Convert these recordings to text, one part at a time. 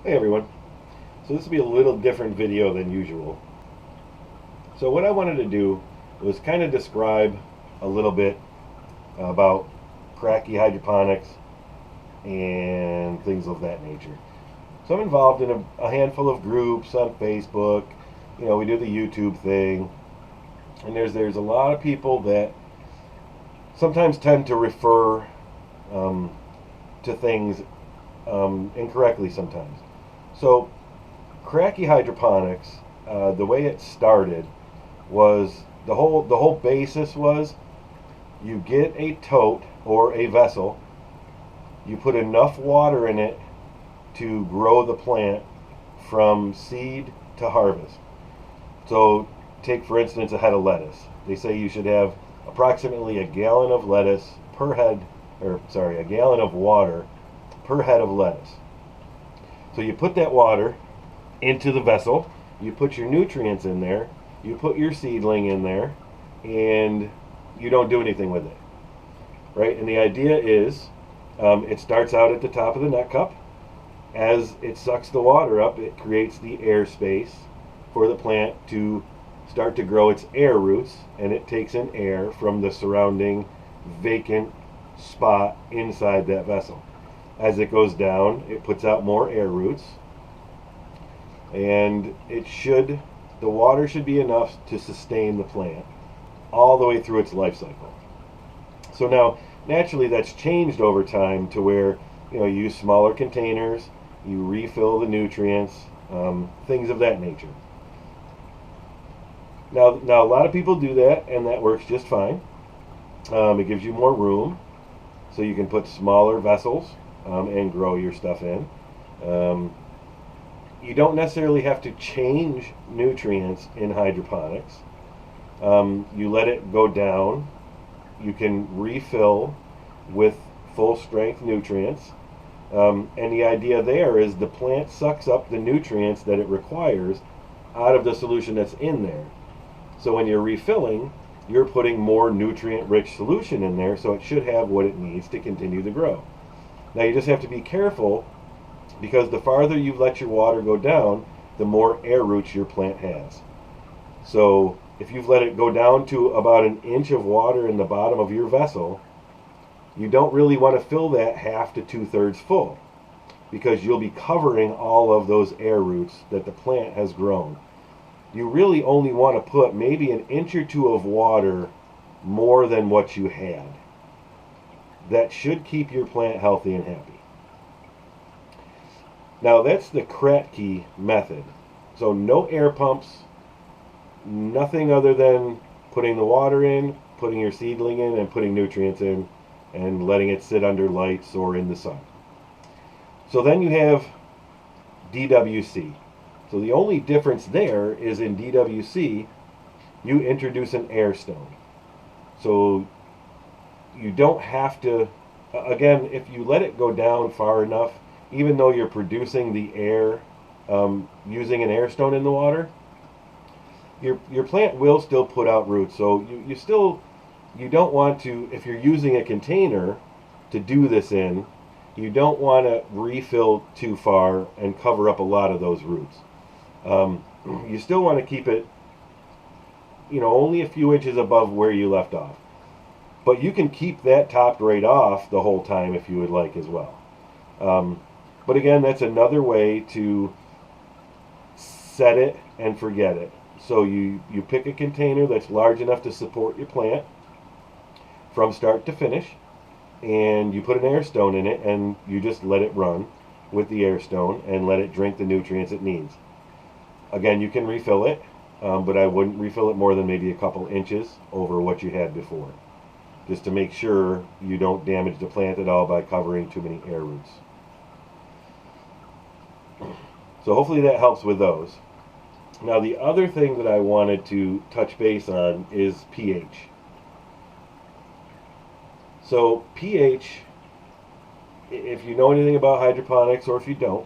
Hey everyone. So this will be a little different video than usual. So what I wanted to do was kind of describe a little bit about Kratky hydroponics and things of that nature. So I'm involved in a handful of groups on Facebook. You know, we do the YouTube thing, and there's a lot of people that sometimes tend to refer to things incorrectly sometimes. So Kratky hydroponics, the way it started was the whole basis was you get a tote or a vessel, you put enough water in it to grow the plant from seed to harvest. So take for instance a head of lettuce. They say you should have approximately a gallon of lettuce per head, a gallon of water per head of lettuce. So you put that water into the vessel, you put your nutrients in there, you put your seedling in there, and you don't do anything with it, right? And the idea is it starts out at the top of the nut cup. As it sucks the water up, it creates the air space for the plant to start to grow its air roots, and it takes in air from the surrounding vacant spot inside that vessel. As it goes down, it puts out more air roots, and the water should be enough to sustain the plant all the way through its life cycle. So now, naturally, that's changed over time to where you use smaller containers, you refill the nutrients, things of that nature. Now a lot of people do that, and that works just fine. It gives you more room, so you can put smaller vessels and grow your stuff in. You don't necessarily have to change nutrients in hydroponics. You let it go down. You can refill with full strength nutrients. And the idea there is the plant sucks up the nutrients that it requires out of the solution that's in there. So when you're refilling, you're putting more nutrient-rich solution in there, so it should have what it needs to continue to grow. Now you just have to be careful, because the farther you let your water go down, the more air roots your plant has. So if you've let it go down to about an inch of water in the bottom of your vessel, you don't really want to fill that half to 2/3 full, because you'll be covering all of those air roots that the plant has grown. You really only want to put maybe an inch or two of water more than what you had. That should keep your plant healthy and happy. Now that's the Kratky method. So no air pumps, nothing other than putting the water in, putting your seedling in, and putting nutrients in, and letting it sit under lights or in the sun. So then you have DWC. So the only difference there is in DWC, you introduce an air stone. So you don't have to, again, if you let it go down far enough, even though you're producing the air using an air stone in the water, your plant will still put out roots. So you don't want to, if you're using a container to do this in, you don't want to refill too far and cover up a lot of those roots. You still want to keep it, only a few inches above where you left off. But you can keep that topped right off the whole time if you would like as well. But again, that's another way to set it and forget it. So you pick a container that's large enough to support your plant from start to finish, and you put an air stone in it, and you just let it run with the air stone and let it drink the nutrients it needs. Again, you can refill it, but I wouldn't refill it more than maybe a couple inches over what you had before, just to make sure you don't damage the plant at all by covering too many air roots. So hopefully that helps with those. Now the other thing that I wanted to touch base on is pH. So pH, if you know anything about hydroponics, or if you don't,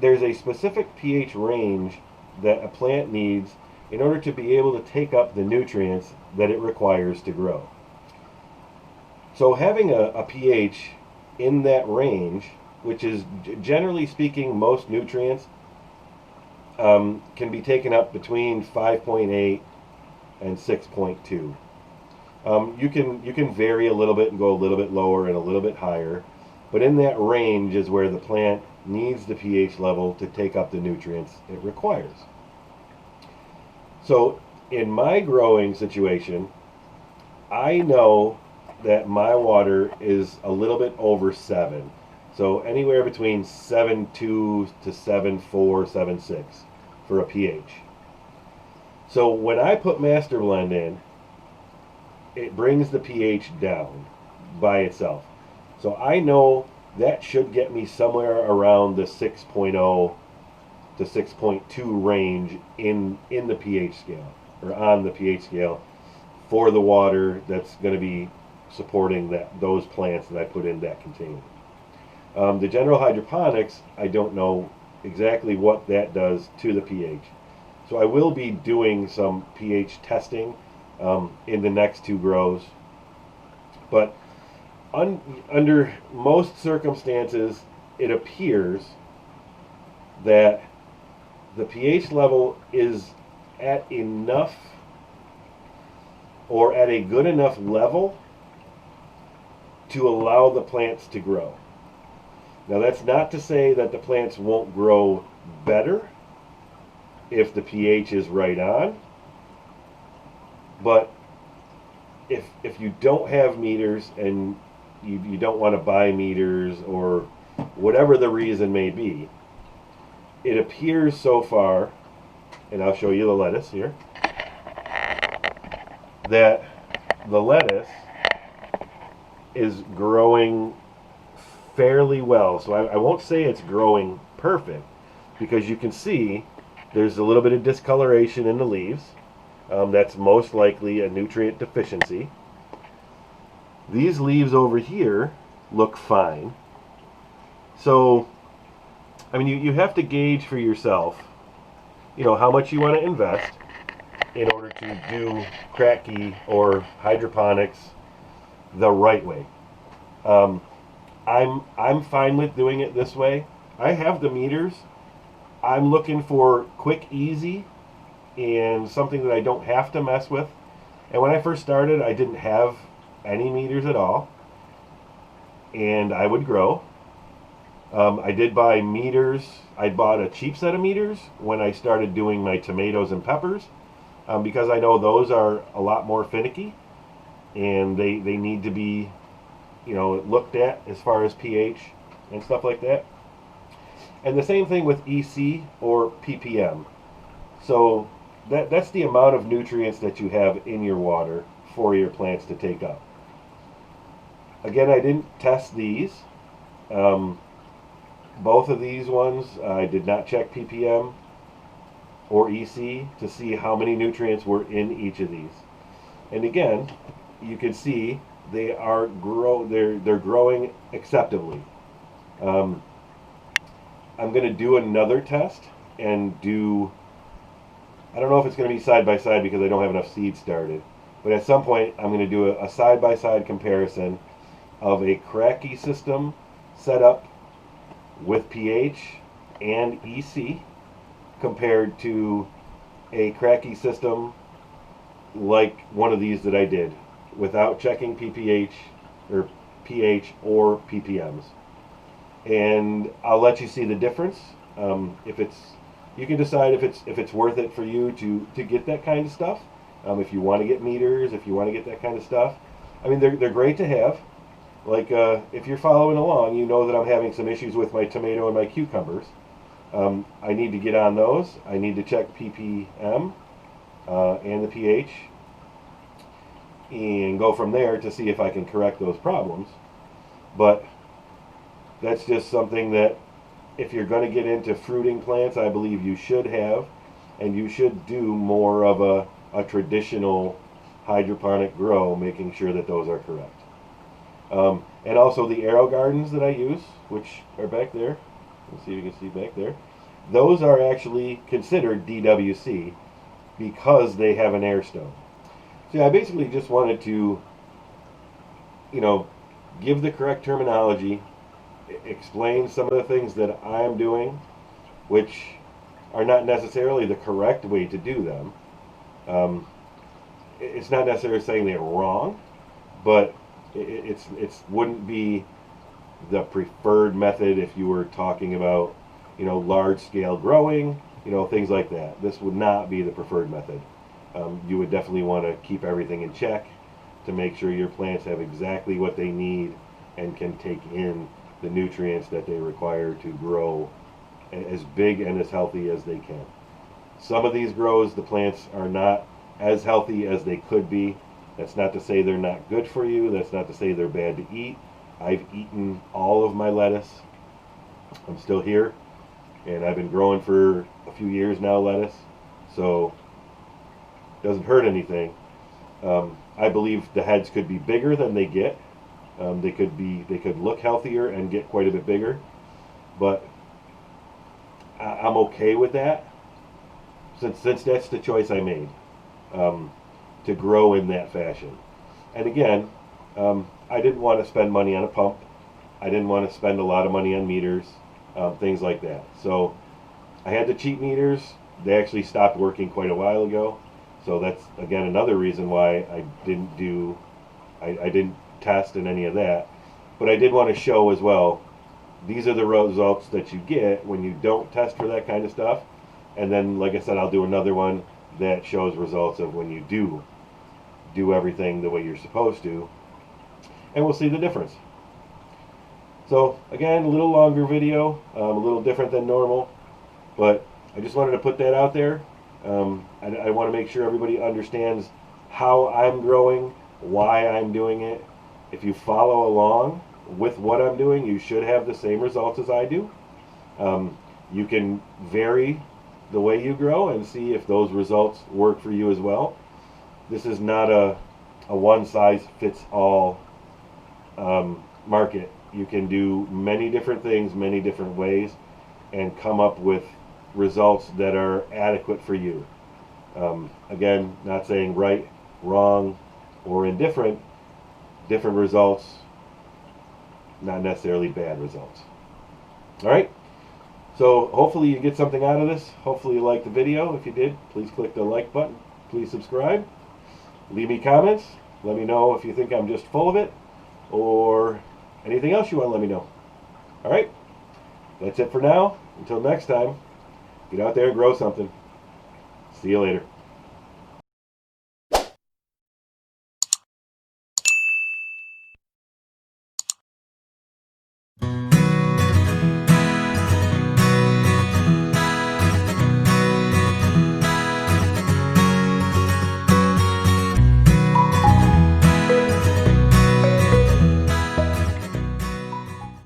there's a specific pH range that a plant needs in order to be able to take up the nutrients that it requires to grow. So having a pH in that range which is generally speaking most nutrients, can be taken up between 5.8 and 6.2. You can vary a little bit and go a little bit lower and a little bit higher, but in that range is where the plant needs the pH level to take up the nutrients it requires. So in my growing situation, I know that my water is a little bit over 7. So anywhere between 7.2 to 7.4, 7.6 for a pH. So when I put Master Blend in, it brings the pH down by itself. So I know that should get me somewhere around the 6.0 to 6.2 range in the pH scale, or on the pH scale, for the water that's going to be supporting those plants that I put in that container. The general hydroponics, I don't know exactly what that does to the pH. So I will be doing some pH testing in the next 2 grows. But under most circumstances, it appears that the pH level is at enough, or at a good enough level, to allow the plants to grow. Now that's not to say that the plants won't grow better if the pH is right on, but if you don't have meters and you don't want to buy meters, or whatever the reason may be, it appears so far, and I'll show you the lettuce here, that the lettuce is growing fairly well. So I won't say it's growing perfect, because you can see there's a little bit of discoloration in the leaves. That's most likely a nutrient deficiency. These leaves over here look fine. So, I mean, you have to gauge for yourself, how much you want to invest in order to do Kratky or hydroponics the right way. I'm fine with doing it this way. I have the meters. I'm looking for quick, easy, and something that I don't have to mess with. And when I first started, I didn't have any meters at all, and I would grow. I did buy meters. I bought a cheap set of meters when I started doing my tomatoes and peppers, because I know those are a lot more finicky, and they need to be looked at as far as pH and stuff like that. And the same thing with EC or ppm. So that's the amount of nutrients that you have in your water for your plants to take up. Again, I didn't test these. Both of these ones, I did not check ppm or EC to see how many nutrients were in each of these. And again, you can see they are they're growing acceptably. I'm going to do another test and I don't know if it's going to be side by side because I don't have enough seed started, but at some point I'm going to do a side by side comparison of a Kratky system set up with pH and EC compared to a Kratky system like one of these that I did without checking ppH or pH or ppms. And I'll let you see the difference. You can decide if it's worth it for you to get that kind of stuff. If you want to get meters, if you want to get that kind of stuff. I mean, they're great to have. Like if you're following along, you know that I'm having some issues with my tomato and my cucumbers. I need to get on those. I need to check ppm and the pH, and go from there to see if I can correct those problems. But that's just something that if you're going to get into fruiting plants, I believe you should have, and you should do more of a traditional hydroponic grow, making sure that those are correct. And also the arrow gardens that I use, which are back there. Let's see if you can see back there. Those are actually considered DWC because they have an air stone. So I basically just wanted to, give the correct terminology explain some of the things that I'm doing, which are not necessarily the correct way to do them. It's not necessarily saying they're wrong, but it's wouldn't be the preferred method if you were talking about, large scale growing, things like that. This would not be the preferred method. You would definitely want to keep everything in check to make sure your plants have exactly what they need and can take in the nutrients that they require to grow as big and as healthy as they can. Some of these grows, the plants are not as healthy as they could be. That's not to say they're not good for you. That's not to say they're bad to eat. I've eaten all of my lettuce. I'm still here, and I've been growing for a few years now, lettuce, so it doesn't hurt anything. I believe the heads could be bigger than they get. They could look healthier and get quite a bit bigger, but I'm okay with that since that's the choice I made, to grow in that fashion. And again, I didn't want to spend money on a pump. I didn't want to spend a lot of money on meters, things like that. So I had the cheap meters. They actually stopped working quite a while ago. So that's, again, another reason why I didn't test and any of that. But I did want to show as well, these are the results that you get when you don't test for that kind of stuff. And then, like I said, I'll do another one that shows results of when you do everything the way you're supposed to. And we'll see the difference. So, again, a little longer video, a little different than normal. But I just wanted to put that out there. I want to make sure everybody understands how I'm growing, why I'm doing it. If you follow along with what I'm doing, you should have the same results as I do. You can vary the way you grow and see if those results work for you as well. This is not a one-size-fits-all market. You can do many different things, many different ways, and come up with results that are adequate for you. Again, not saying right, wrong, or indifferent. Different results, not necessarily bad results. All right? So hopefully you get something out of this. Hopefully you liked the video. If you did, please click the like button. Please subscribe. Leave me comments. Let me know if you think I'm just full of it or anything else you want to let me know. All right? That's it for now. Until next time, get out there and grow something. See you later.